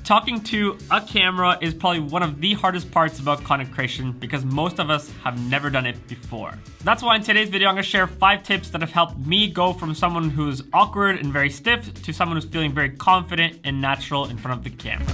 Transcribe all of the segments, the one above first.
Talking to a camera is probably one of the hardest parts about content creation because most of us have never done it before. That's why in today's video, I'm gonna share 5 tips that have helped me go from someone who's awkward and very stiff to someone who's feeling very confident and natural in front of the camera.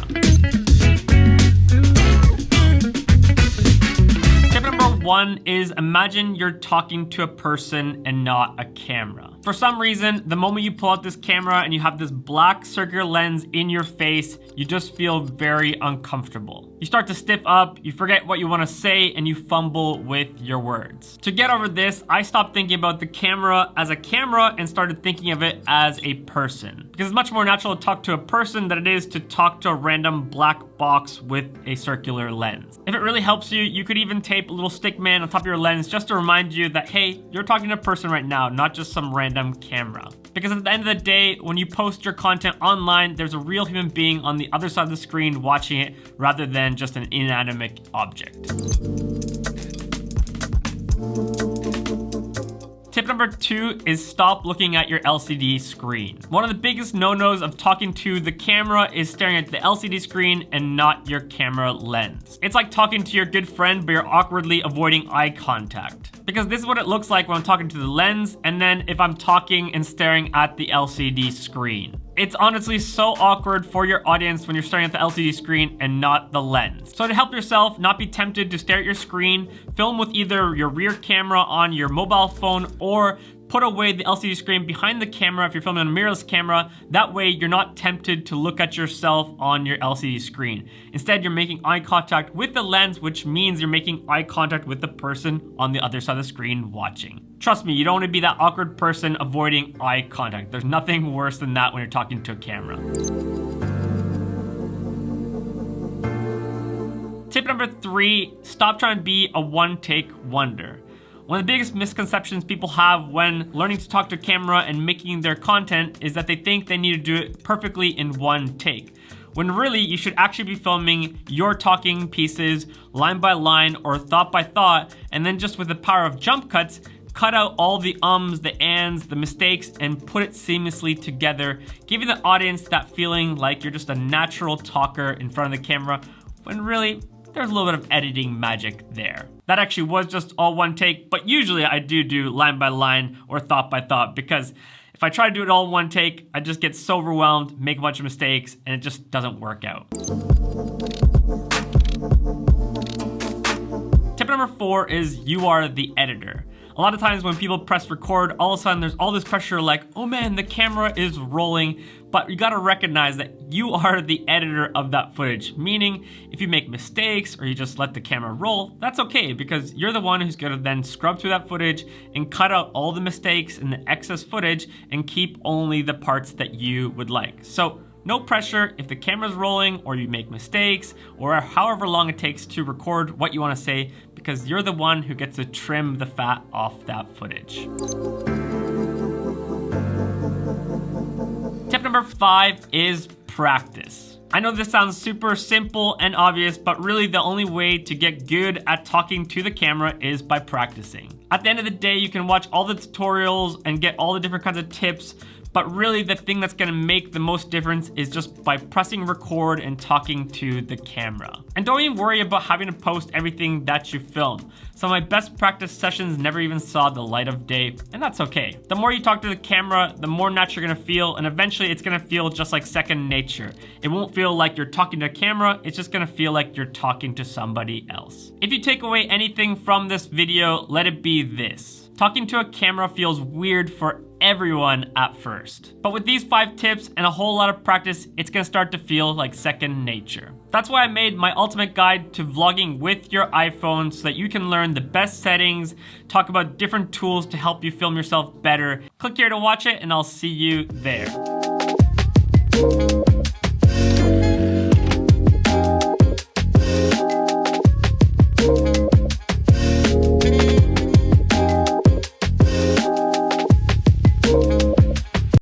Tip number 1 is imagine you're talking to a person and not a camera. For some reason, the moment you pull out this camera and you have this black circular lens in your face, you just feel very uncomfortable. You start to stiff up, you forget what you want to say, and you fumble with your words. To get over this, I stopped thinking about the camera as a camera and started thinking of it as a person. Because it's much more natural to talk to a person than it is to talk to a random black box with a circular lens. If it really helps you, you could even tape a little stick man on top of your lens just to remind you that, hey, you're talking to a person right now, not just some random camera. Because at the end of the day, when you post your content online, there's a real human being on the other side of the screen watching it rather than just an inanimate object. Tip number 2 is stop looking at your LCD screen. One of the biggest no-nos of talking to the camera is staring at the LCD screen and not your camera lens. It's like talking to your good friend, but you're awkwardly avoiding eye contact. Because this is what it looks like when I'm talking to the lens, and then if I'm talking and staring at the LCD screen. It's honestly so awkward for your audience when you're staring at the LCD screen and not the lens. So to help yourself not be tempted to stare at your screen, film with either your rear camera on your mobile phone or put away the LCD screen behind the camera if you're filming on a mirrorless camera. That way you're not tempted to look at yourself on your LCD screen. Instead, you're making eye contact with the lens, which means you're making eye contact with the person on the other side of the screen watching. Trust me, you don't want to be that awkward person avoiding eye contact. There's nothing worse than that when you're talking to a camera. Tip number 3, stop trying to be a one-take wonder. One of the biggest misconceptions people have when learning to talk to a camera and making their content is that they think they need to do it perfectly in one take. When really, you should actually be filming your talking pieces line by line or thought by thought, and then just with the power of jump cuts, cut out all the ums, the ands, the mistakes, and put it seamlessly together, giving the audience that feeling like you're just a natural talker in front of the camera, when really, there's a little bit of editing magic there. That actually was just all one take, but usually I do line by line or thought by thought, because if I try to do it all in one take, I just get so overwhelmed, make a bunch of mistakes, and it just doesn't work out. Tip number 4 is you are the editor. A lot of times when people press record, all of a sudden there's all this pressure like, oh man, the camera is rolling, but you gotta recognize that you are the editor of that footage. Meaning, if you make mistakes or you just let the camera roll, that's okay, because you're the one who's gonna then scrub through that footage and cut out all the mistakes and the excess footage and keep only the parts that you would like. So, no pressure if the camera's rolling or you make mistakes or however long it takes to record what you want to say, because you're the one who gets to trim the fat off that footage. Tip number 5 is practice. I know this sounds super simple and obvious, but really the only way to get good at talking to the camera is by practicing. At the end of the day, you can watch all the tutorials and get all the different kinds of tips, but really the thing that's gonna make the most difference is just by pressing record and talking to the camera. And don't even worry about having to post everything that you film. Some of my best practice sessions never even saw the light of day, and that's okay. The more you talk to the camera, the more natural you're gonna feel, and eventually it's gonna feel just like second nature. It won't feel like you're talking to a camera, it's just gonna feel like you're talking to somebody else. If you take away anything from this video, let it be this. Talking to a camera feels weird for everyone at first. But with these 5 tips and a whole lot of practice, it's gonna start to feel like second nature. That's why I made my ultimate guide to vlogging with your iPhone so that you can learn the best settings, talk about different tools to help you film yourself better. Click here to watch it and I'll see you there.